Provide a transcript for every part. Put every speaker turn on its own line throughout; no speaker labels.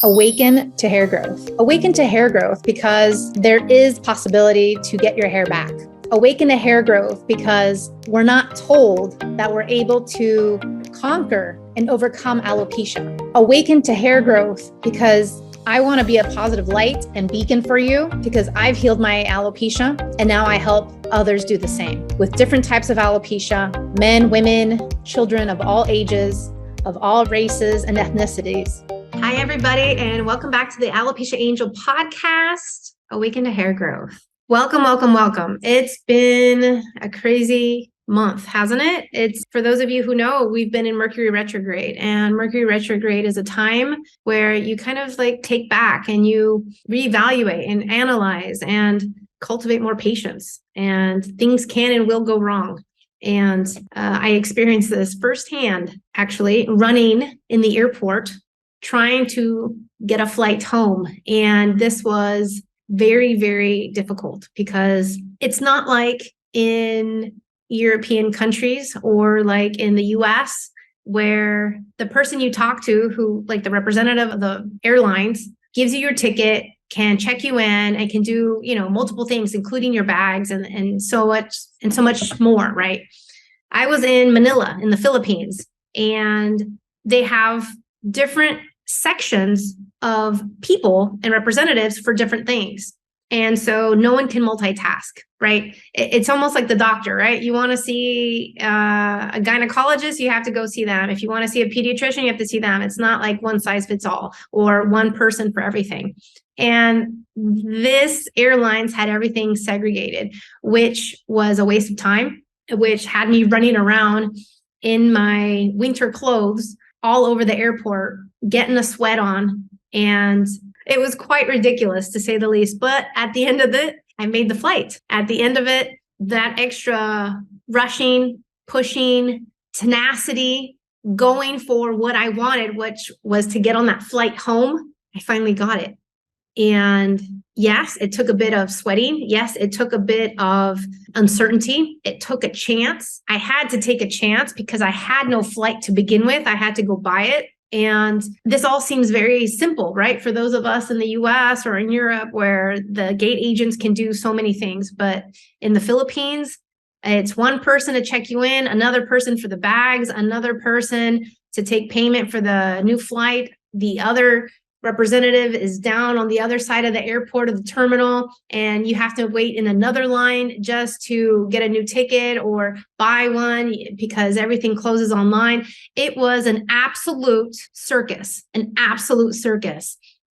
Awaken to hair growth. Awaken to hair growth because there is possibility to get your hair back. Awaken to hair growth because we're not told that we're able to conquer and overcome alopecia. Awaken to hair growth because I want to be a positive light and beacon for you because I've healed my alopecia and now I help others do the same with different types of alopecia, men, women, children of all ages, of all races and ethnicities. Hi, everybody, and welcome back to the Alopecia Angel podcast, Awaken to Hair Growth. Welcome, welcome, welcome. It's been a crazy month, hasn't it? It's for those of you who know, we've been in Mercury retrograde, and Mercury retrograde is a time where you kind of like take back and you reevaluate and analyze and cultivate more patience, and things can and will go wrong. And I experienced this firsthand, actually, running in the airport, trying to get a flight home. And this was very, very difficult because it's not like in European countries or like in the US where the person you talk to, who like the representative of the airlines, gives you your ticket, can check you in and can do, multiple things, including your bags and so much more, right? I was in Manila in the Philippines, and they have different sections of people and representatives for different things. And so no one can multitask, right? It's almost like the doctor, right? You want to see a gynecologist, you have to go see them. If you want to see a pediatrician, you have to see them. It's not like one size fits all or one person for everything. And this airlines had everything segregated, which was a waste of time, which had me running around in my winter clothes all over the airport, getting a sweat on. And it was quite ridiculous, to say the least. But at the end of it, I made the flight. At the end of it, that extra rushing, pushing, tenacity, going for what I wanted, which was to get on that flight home, I finally got it. And yes, it took a bit of sweating. Yes, it took a bit of uncertainty. It took a chance. I had to take a chance because I had no flight to begin with. I had to go buy it. And this all seems very simple, right? For those of us in the US or in Europe where the gate agents can do so many things. But in the Philippines, it's one person to check you in, another person for the bags, another person to take payment for the new flight. The other representative is down on the other side of the airport of the terminal, and you have to wait in another line just to get a new ticket or buy one because everything closes online. It was an absolute circus,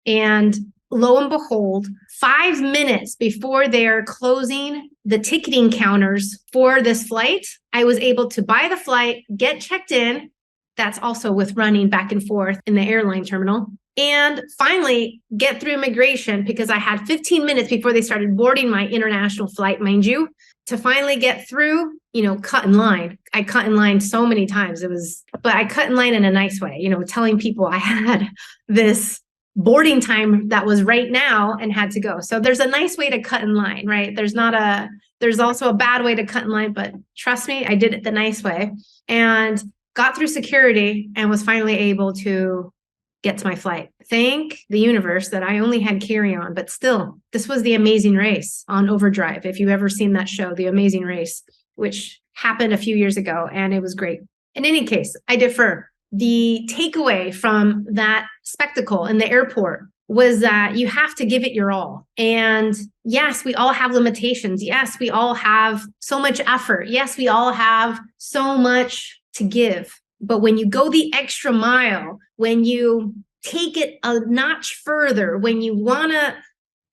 And lo and behold, 5 minutes before they're closing the ticketing counters for this flight, I was able to buy the flight, get checked in. That's also with running back and forth in the airline terminal. And finally get through immigration because I had 15 minutes before they started boarding my international flight, mind you, to finally get through, cut in line. I cut in line so many times. But I cut in line in a nice way, telling people I had this boarding time that was right now and had to go. So there's a nice way to cut in line, right? There's also a bad way to cut in line, but trust me, I did it the nice way and got through security and was finally able to get to my flight. Thank the universe that I only had carry-on, but still, this was The Amazing Race on Overdrive. If you've ever seen that show, The Amazing Race, which happened a few years ago, and it was great. In any case, I defer. The takeaway from that spectacle in the airport was that you have to give it your all. And yes, we all have limitations. Yes, we all have so much effort. Yes, we all have so much to give. But when you go the extra mile, when you take it a notch further, when you want to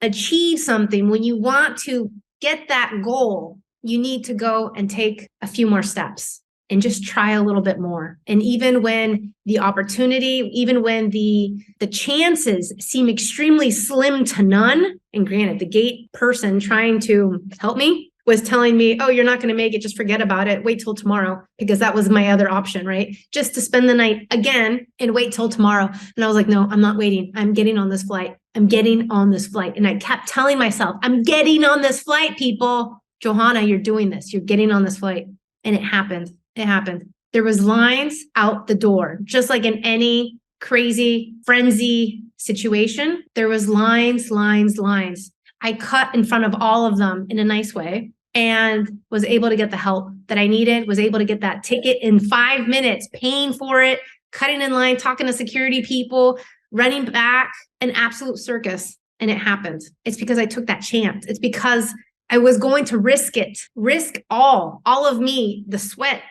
achieve something, when you want to get that goal, you need to go and take a few more steps and just try a little bit more. And even when the opportunity, even when the chances seem extremely slim to none, and granted, the gate person trying to help me was telling me, oh, you're not going to make it, just forget about it, wait till tomorrow, because that was my other option, right? Just to spend the night again and wait till tomorrow. And I was like, no, I'm not waiting. I'm getting on this flight. I'm getting on this flight. And I kept telling myself, I'm getting on this flight, people. Johanna, you're doing this. You're getting on this flight. And it happened. It happened. There was lines out the door, just like in any crazy frenzy situation, there was lines, lines, lines. I cut in front of all of them in a nice way and was able to get the help that I needed, was able to get that ticket in 5 minutes, paying for it, cutting in line, talking to security people, running back, an absolute circus. And it happened. It's because I took that chance. It's because I was going to risk it, risk all of me, the sweat,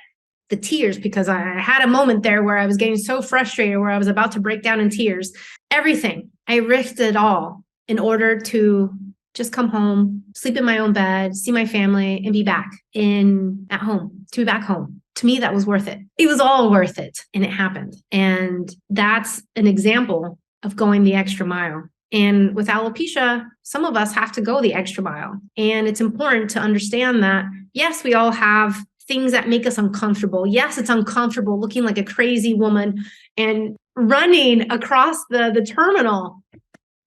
the tears, because I had a moment there where I was getting so frustrated, where I was about to break down in tears. Everything. I risked it all in order to just come home, sleep in my own bed, see my family, and be back at home, to be back home. To me, that was worth it. It was all worth it. And it happened. And that's an example of going the extra mile. And with alopecia, some of us have to go the extra mile. And it's important to understand that, yes, we all have things that make us uncomfortable. Yes, it's uncomfortable looking like a crazy woman and running across the terminal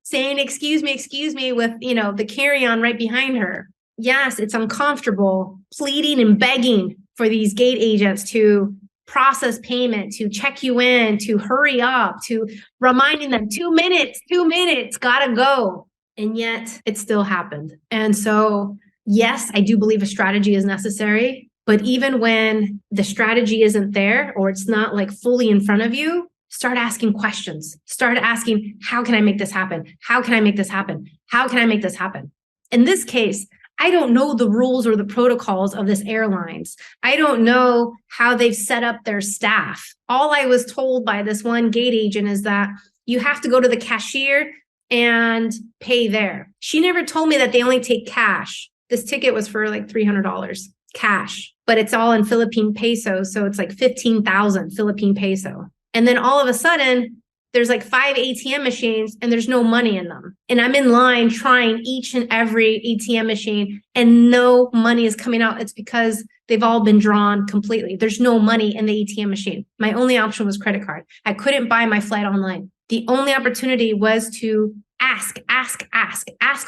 saying, excuse me, with, the carry-on right behind her. Yes, it's uncomfortable pleading and begging for these gate agents to process payment, to check you in, to hurry up, to reminding them 2 minutes, gotta go. And yet it still happened. And so, yes, I do believe a strategy is necessary, but even when the strategy isn't there or it's not like fully in front of you, start asking questions. Start asking, how can I make this happen? How can I make this happen? How can I make this happen? In this case, I don't know the rules or the protocols of this airlines. I don't know how they've set up their staff. All I was told by this one gate agent is that you have to go to the cashier and pay there. She never told me that they only take cash. This ticket was for like $300 cash, but it's all in Philippine pesos. So it's like 15,000 Philippine peso. And then all of a sudden, there's like 5 ATM machines and there's no money in them. And I'm in line trying each and every ATM machine and no money is coming out. It's because they've all been drawn completely. There's no money in the ATM machine. My only option was credit card. I couldn't buy my flight online. The only opportunity was to ask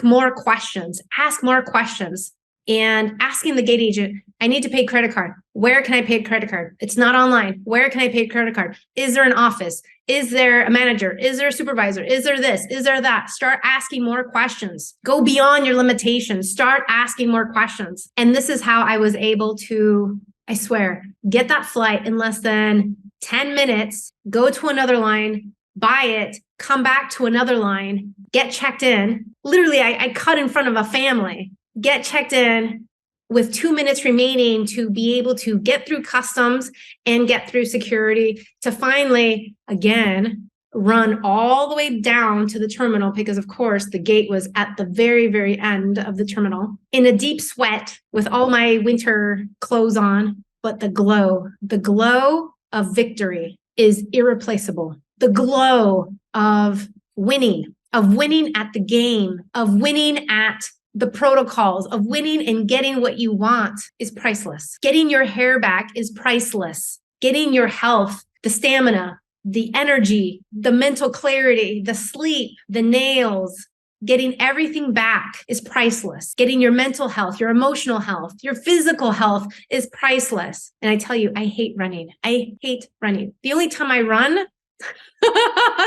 more questions, and asking the gate agent, I need to pay credit card. Where can I pay credit card? It's not online. Where can I pay credit card? Is there an office? Is there a manager? Is there a supervisor? Is there this? Is there that? Start asking more questions. Go beyond your limitations. Start asking more questions. And this is how I was able to, I swear, get that flight in less than 10 minutes, go to another line, buy it, come back to another line, get checked in. Literally, I cut in front of a family, get checked in with 2 minutes remaining to be able to get through customs and get through security to finally, again, run all the way down to the terminal because, of course, the gate was at the very, very end of the terminal in a deep sweat with all my winter clothes on. But the glow of victory is irreplaceable. The glow of winning at the game, of winning at the protocols, of winning and getting what you want is priceless. Getting your hair back is priceless. Getting your health, the stamina, the energy, the mental clarity, the sleep, the nails, getting everything back is priceless. Getting your mental health, your emotional health, your physical health is priceless. And I tell you, I hate running. The only time I run,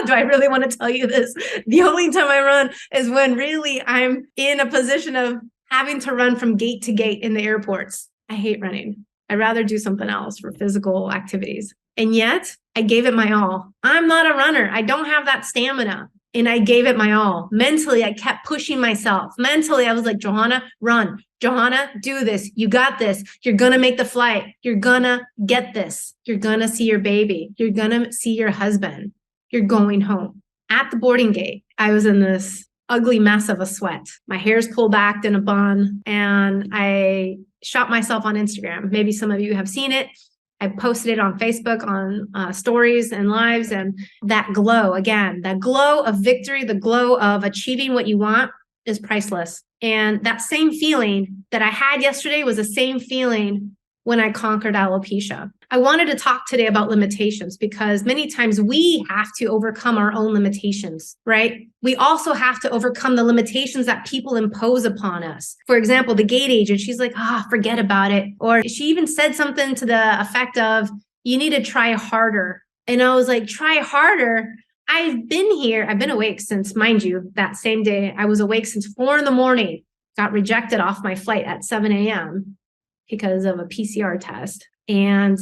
do I really want to tell you this? The only time I run is when really I'm in a position of having to run from gate to gate in the airports. I hate running. I'd rather do something else for physical activities. And yet I gave it my all. I'm not a runner. I don't have that stamina. And I gave it my all. Mentally, I kept pushing myself. Mentally, I was like, Johanna, run. Johanna, do this. You got this. You're going to make the flight. You're going to get this. You're going to see your baby. You're going to see your husband. You're going home. At the boarding gate, I was in this ugly mess of a sweat. My hair's pulled back in a bun, and I shot myself on Instagram. Maybe some of you have seen it. I posted it on Facebook on stories and lives, and that glow, again, that glow of victory, the glow of achieving what you want is priceless. And that same feeling that I had yesterday was the same feeling when I conquered alopecia. I wanted to talk today about limitations because many times we have to overcome our own limitations, right? We also have to overcome the limitations that people impose upon us. For example, the gate agent, she's like, forget about it. Or she even said something to the effect of, you need to try harder. And I was like, try harder?
I've been awake since, mind you, that same day, I was awake since 4 a.m, got rejected off my flight at 7 a.m. because of a PCR test, and,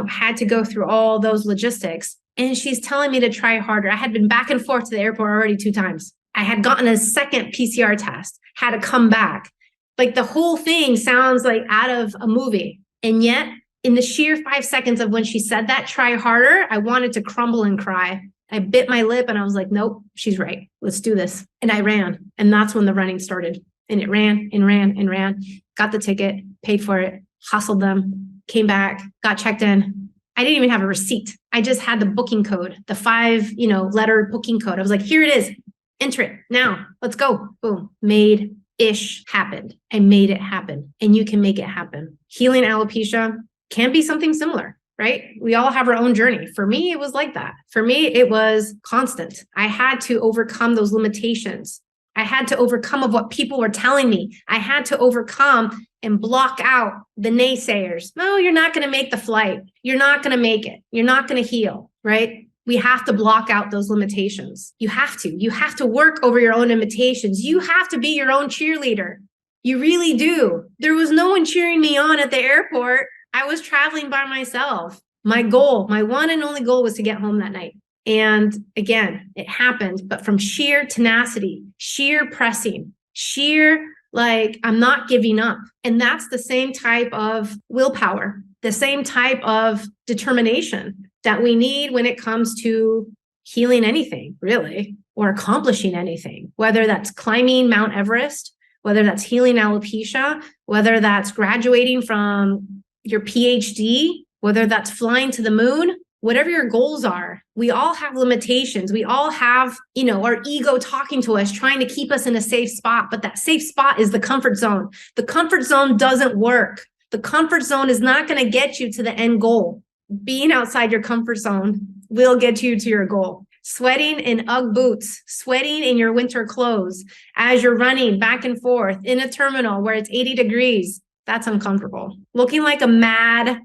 had to go through all those logistics. And she's telling me to try harder. I had been back and forth to the airport already 2 times. I had gotten a second PCR test, had to come back. Like, the whole thing sounds like out of a movie. And yet, in the sheer 5 seconds of when she said that, try harder, I wanted to crumble and cry. I bit my lip and I was like, nope, she's right. Let's do this. And I ran. And that's when the running started. And it ran and ran and ran. Got the ticket, paid for it, hustled them, came back, got checked in. I didn't even have a receipt. I just had the booking code, the 5-letter booking code. I was like, here it is. Enter it now. Let's go. Boom. Made-ish happened. I made it happen. And you can make it happen. Healing alopecia can be something similar, right? We all have our own journey. For me, it was like that. For me, it was constant. I had to overcome those limitations. I had to overcome of what people were telling me. I had to overcome and block out the naysayers. No, you're not going to make the flight. You're not going to make it. You're not going to heal, right? We have to block out those limitations. You have to. You have to work over your own limitations. You have to be your own cheerleader. You really do. There was no one cheering me on at the airport. I was traveling by myself. My goal, my one and only goal, was to get home that night. And again, it happened, but from sheer tenacity, sheer pressing, sheer, I'm not giving up. And that's the same type of willpower, the same type of determination that we need when it comes to healing anything, really, or accomplishing anything, whether that's climbing Mount Everest, whether that's healing alopecia, whether that's graduating from your PhD, whether that's flying to the moon. Whatever your goals are, we all have limitations. We all have, our ego talking to us, trying to keep us in a safe spot. But that safe spot is the comfort zone. The comfort zone doesn't work. The comfort zone is not going to get you to the end goal. Being outside your comfort zone will get you to your goal. Sweating in UGG boots, sweating in your winter clothes as you're running back and forth in a terminal where it's 80 degrees, that's uncomfortable. Looking like a mad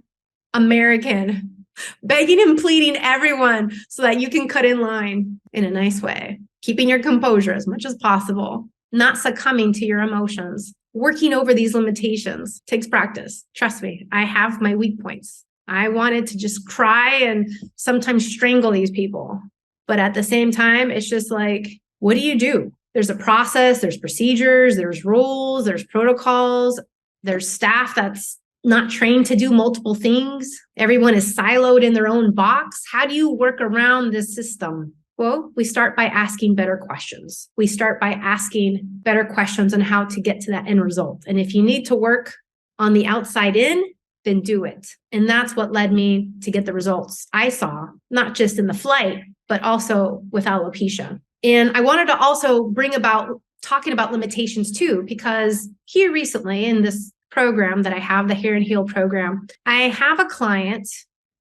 American, begging and pleading everyone so that you can cut in line in a nice way, keeping your composure as much as possible, not succumbing to your emotions. Working over these limitations takes practice. Trust me, I have my weak points. I wanted to just cry and sometimes strangle these people. But at the same time, it's just like, what do you do? There's a process, there's procedures, there's rules, there's protocols, there's staff that's not trained to do multiple things. Everyone is siloed in their own box. How do you work around this system? Well, we start by asking better questions. We start by asking better questions on how to get to that end result. And if you need to work on the outside in, then do it. And that's what led me to get the results I saw, not just in the flight, but also with alopecia. And I wanted to also bring about talking about limitations too, because here recently in this program that I have, the Hair and Heal program, I have a client,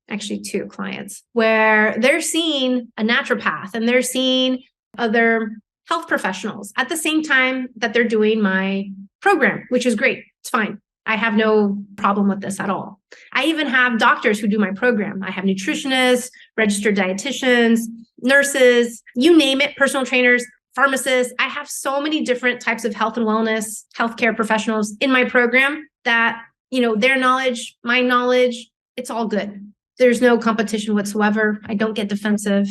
actually 2 clients, where they're seeing a naturopath and they're seeing other health professionals at the same time that they're doing my program, which is great. It's fine. I have no problem with this at all. I even have doctors who do my program. I have nutritionists, registered dietitians, nurses, you name it, personal trainers, pharmacists. I have so many different types of health and wellness, healthcare professionals in my program that, their knowledge, my knowledge, it's all good. There's no competition whatsoever. I don't get defensive.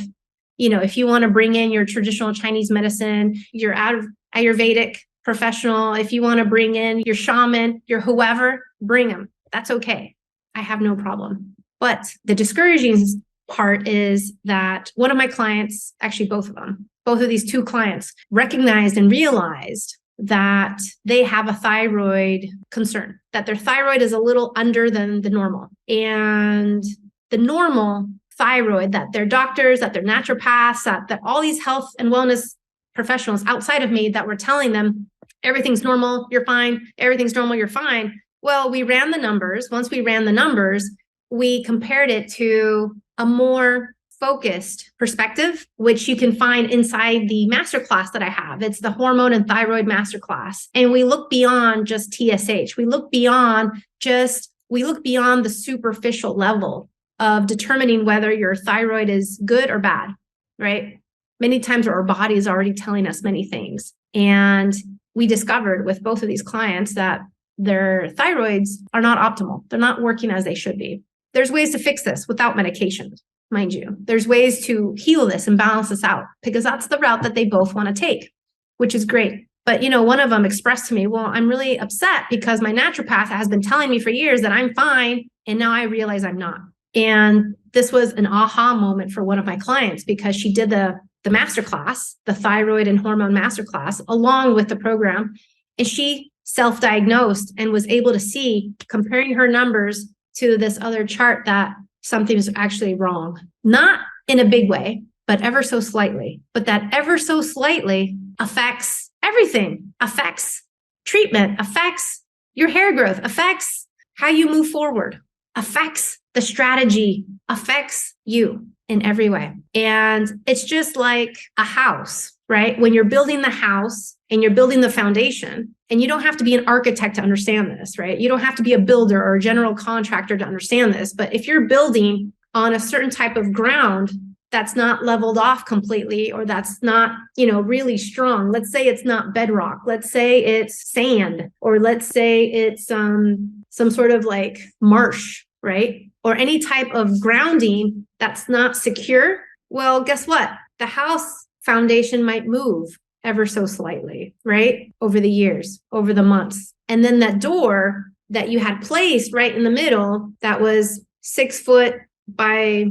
If you want to bring in your traditional Chinese medicine, your Ayurvedic professional, if you want to bring in your shaman, your whoever, bring them. That's okay. I have no problem. But the discouraging part is that one of my clients, actually both of these 2 clients, recognized and realized that they have a thyroid concern, that their thyroid is a little under than the normal. And the normal thyroid that their doctors, that their naturopaths, that all these health and wellness professionals outside of me that were telling them, everything's normal, you're fine, everything's normal, you're fine. Well, we ran the numbers. Once we ran the numbers, we compared it to a more focused perspective, which you can find inside the masterclass that I have. It's the hormone and thyroid masterclass. And we look beyond just TSH. We look beyond the superficial level of determining whether your thyroid is good or bad. right? Many times our body is already telling us many things. And we discovered with both of these clients that their thyroids are not optimal. They're not working as they should be. There's ways to fix this without medication, mind you. There's ways to heal this and balance this out because that's the route that they both want to take, which is great. But, one of them expressed to me, well, I'm really upset because my naturopath has been telling me for years that I'm fine. And now I realize I'm not. And this was an aha moment for one of my clients because she did the masterclass, the thyroid and hormone masterclass, along with the program. And she self-diagnosed and was able to see, comparing her numbers to this other chart, that something's actually wrong. Not in a big way, but ever so slightly. But that ever so slightly affects everything, affects treatment, affects your hair growth, affects how you move forward, affects the strategy, affects you in every way. And it's just like a house, right? When you're building the house and you're building the foundation, and you don't have to be an architect to understand this, right? You don't have to be a builder or a general contractor to understand this. But if you're building on a certain type of ground that's not leveled off completely, or that's not, really strong. Let's say it's not bedrock. Let's say it's sand, or let's say it's some sort of like marsh, right? Or any type of grounding that's not secure. Well, guess what? The house foundation might move ever so slightly, right? Over the years, over the months. And then that door that you had placed right in the middle that was 6 foot by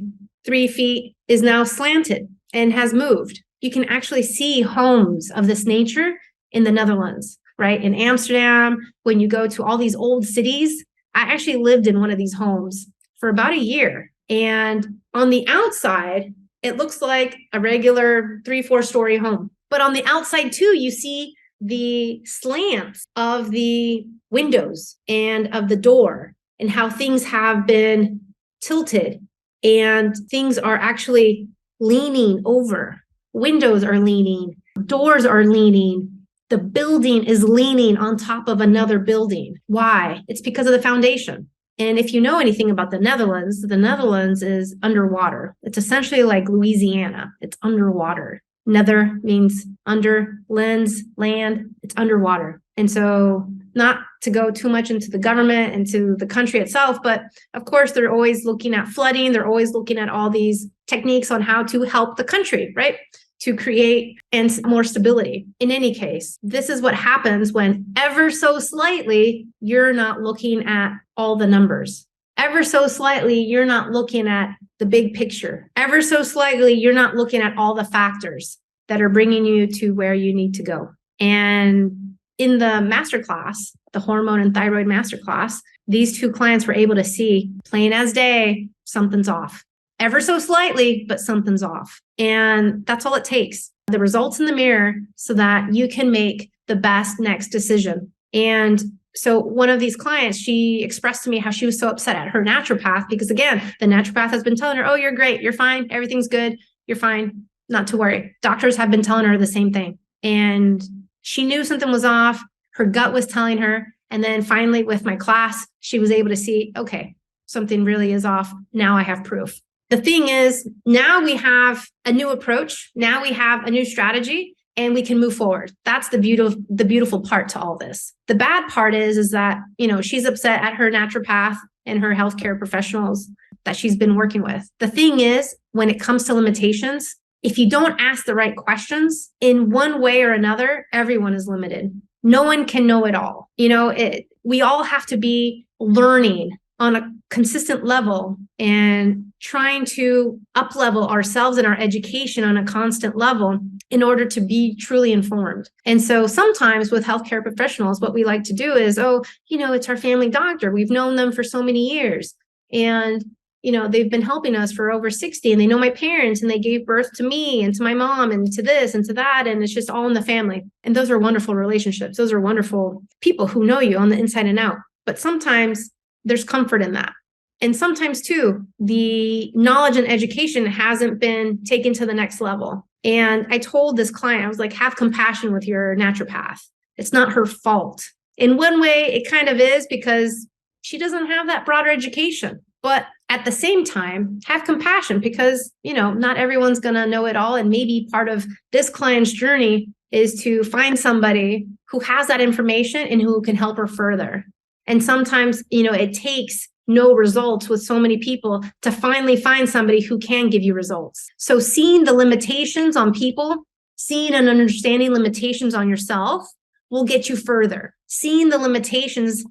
3 feet is now slanted and has moved. You can actually see homes of this nature in the Netherlands, right? In Amsterdam, when you go to all these old cities, I actually lived in one of these homes for about a year. And on the outside, it looks like a regular 3-4 story home. But on the outside too, you see the slants of the windows and of the door and how things have been tilted and things are actually leaning over. Windows are leaning, doors are leaning. The building is leaning on top of another building. Why? It's because of the foundation. And if you know anything about the Netherlands is underwater. It's essentially like Louisiana. It's underwater. Nether means under, lens, land, it's underwater. And so not to go too much into the government and to the country itself, but of course, they're always looking at flooding. They're always looking at all these techniques on how to help the country, right? To create and more stability. In any case, this is what happens when ever so slightly, you're not looking at all the numbers. Ever so slightly, you're not looking at the big picture. Ever so slightly, you're not looking at all the factors that are bringing you to where you need to go. And in the masterclass, the hormone and thyroid masterclass, these two clients were able to see plain as day, something's off. Ever so slightly, but something's off. And that's all it takes. The results in the mirror so that you can make the best next decision. And so one of these clients, she expressed to me how she was so upset at her naturopath because, again, the naturopath has been telling her, oh, you're great. You're fine. Everything's good. You're fine. Not to worry. Doctors have been telling her the same thing. And she knew something was off. Her gut was telling her. And then finally with my class, she was able to see, okay, something really is off. Now I have proof. The thing is, now we have a new approach. Now we have a new strategy and we can move forward. That's the beautiful part to all this. The bad part is that, she's upset at her naturopath and her healthcare professionals that she's been working with. The thing is, when it comes to limitations, if you don't ask the right questions in one way or another, everyone is limited. No one can know it all. We all have to be learning on a consistent level and trying to up-level ourselves and our education on a constant level in order to be truly informed. And so sometimes with healthcare professionals, what we like to do is, it's our family doctor. We've known them for so many years. And, they've been helping us for over 60 and they know my parents and they gave birth to me and to my mom and to this and to that. And it's just all in the family. And those are wonderful relationships. Those are wonderful people who know you on the inside and out. But sometimes there's comfort in that. And sometimes too, the knowledge and education hasn't been taken to the next level. And I told this client, I was like, have compassion with your naturopath. It's not her fault. In one way, it kind of is because she doesn't have that broader education. But at the same time, have compassion because, not everyone's going to know it all. And maybe part of this client's journey is to find somebody who has that information and who can help her further. And sometimes, it takes no results with so many people to finally find somebody who can give you results. So seeing the limitations on people, seeing and understanding limitations on yourself will get you further. Seeing the limitations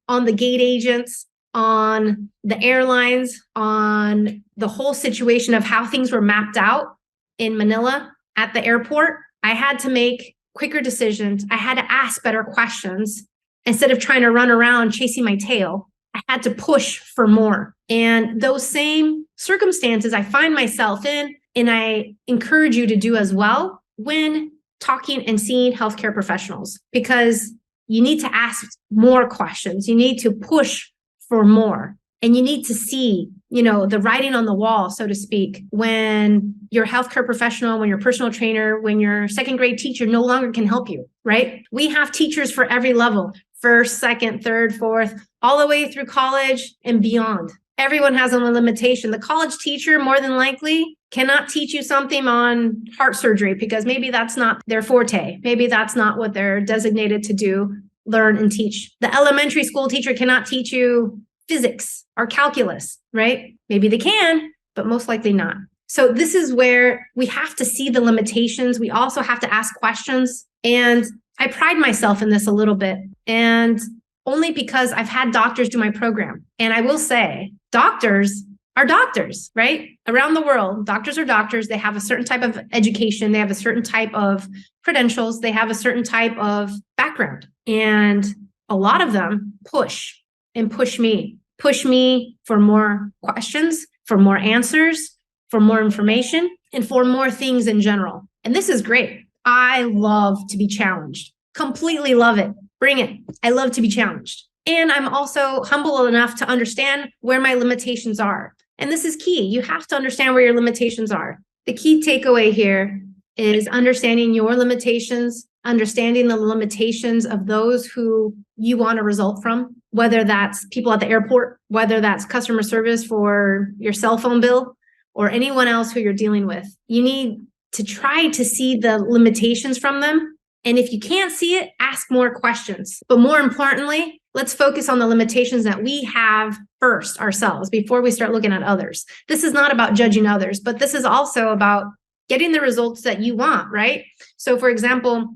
on the gate agents, on the airlines, on the whole situation of how things were mapped out in Manila at the airport, I had to make quicker decisions. I had to ask better questions instead of trying to run around chasing my tail. I had to push for more. And those same circumstances I find myself in, and I encourage you to do as well when talking and seeing healthcare professionals, because you need to ask more questions. You need to push for more. And you need to see, the writing on the wall, so to speak, when your healthcare professional, when your personal trainer, when your second grade teacher no longer can help you, right? We have teachers for every level, first, second, third, fourth, all the way through college and beyond. Everyone has a limitation. The college teacher, more than likely, cannot teach you something on heart surgery because maybe that's not their forte. Maybe that's not what they're designated to do, learn and teach. The elementary school teacher cannot teach you physics or calculus, right? Maybe they can, but most likely not. So this is where we have to see the limitations. We also have to ask questions. And I pride myself in this a little bit, and only because I've had doctors do my program. And I will say, doctors are doctors, right? Around the world, doctors are doctors. They have a certain type of education. They have a certain type of credentials. They have a certain type of background. And a lot of them push me for more questions, for more answers, for more information, and for more things in general. And this is great. I love to be challenged. Completely love it. Bring it. I love to be challenged. And I'm also humble enough to understand where my limitations are. And this is key. You have to understand where your limitations are. The key takeaway here is understanding your limitations, understanding the limitations of those who you want a result from, whether that's people at the airport, whether that's customer service for your cell phone bill, or anyone else who you're dealing with. You need to try to see the limitations from them. And if you can't see it, ask more questions. But more importantly, let's focus on the limitations that we have first ourselves before we start looking at others. This is not about judging others, but this is also about getting the results that you want, right? So for example,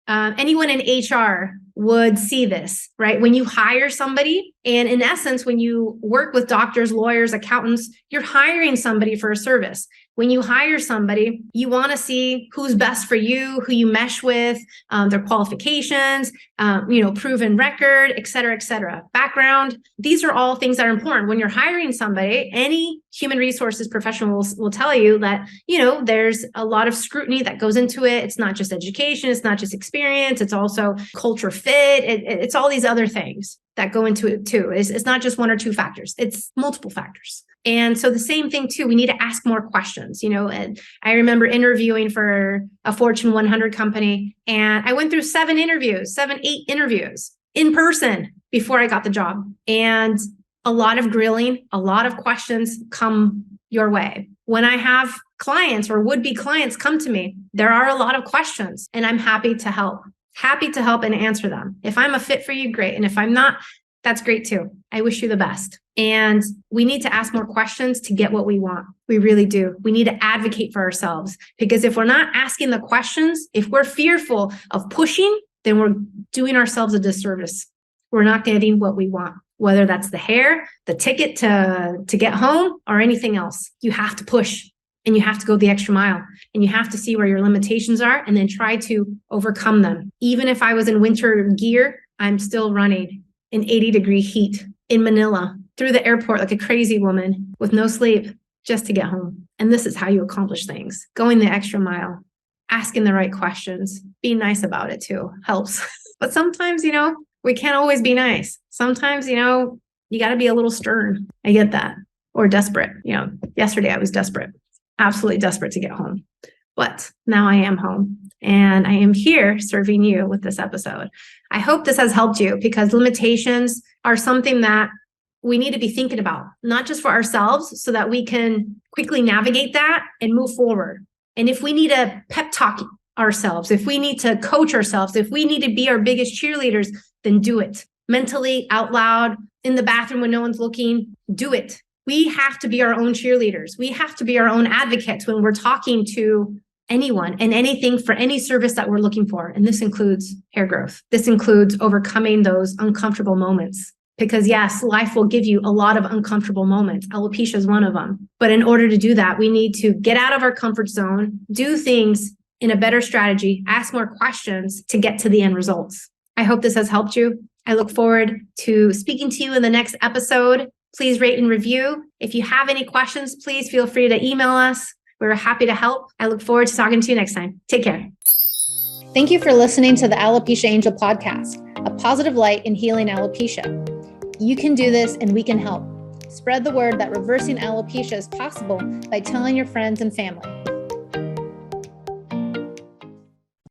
anyone in HR would see this, right? When you hire somebody, and in essence, when you work with doctors, lawyers, accountants, you're hiring somebody for a service. When you hire somebody, you want to see who's best for you, who you mesh with, their qualifications, proven record, et cetera, background. These are all things that are important. When you're hiring somebody, any human resources professional will tell you that, there's a lot of scrutiny that goes into it. It's not just education. It's not just experience. It's also culture fit. It's all these other things that go into it too. It's not just one or two factors. It's multiple factors. And so the same thing too, we need to ask more questions, and I remember interviewing for a Fortune 100 company, and I went through 8 interviews in person before I got the job. And a lot of grilling, a lot of questions come your way. When I have clients or would-be clients come to me, there are a lot of questions, and I'm happy to help and answer them. If I'm a fit for you, great. And if I'm not, that's great too. I wish you the best. And we need to ask more questions to get what we want. We really do. We need to advocate for ourselves, because if we're not asking the questions, if we're fearful of pushing, then we're doing ourselves a disservice. We're not getting what we want, whether that's the hair, the ticket to get home, or anything else. You have to push, and you have to go the extra mile, and you have to see where your limitations are and then try to overcome them. Even if I was in winter gear, I'm still running in 80-degree heat in Manila through the airport like a crazy woman with no sleep just to get home. And this is how you accomplish things. Going the extra mile, asking the right questions, being nice about it too helps. But sometimes, we can't always be nice. Sometimes, you got to be a little stern. I get that. Or desperate. Yesterday I was desperate, absolutely desperate to get home. But now I am home, and I am here serving you with this episode. I hope this has helped you, because limitations are something that we need to be thinking about, not just for ourselves, so that we can quickly navigate that and move forward. And if we need to pep talk ourselves, if we need to coach ourselves, if we need to be our biggest cheerleaders, then do it. Mentally, out loud, in the bathroom when no one's looking, do it. We have to be our own cheerleaders. We have to be our own advocates when we're talking to anyone and anything for any service that we're looking for. And this includes hair growth. This includes overcoming those uncomfortable moments. Because yes, life will give you a lot of uncomfortable moments. Alopecia is one of them. But in order to do that, we need to get out of our comfort zone, do things in a better strategy, ask more questions to get to the end results. I hope this has helped you. I look forward to speaking to you in the next episode. Please rate and review. If you have any questions, please feel free to email us. We're happy to help. I look forward to talking to you next time. Take care.
Thank you for listening to the Alopecia Angel podcast, a positive light in healing alopecia. You can do this and we can help. Spread the word that reversing alopecia is possible by telling your friends and family.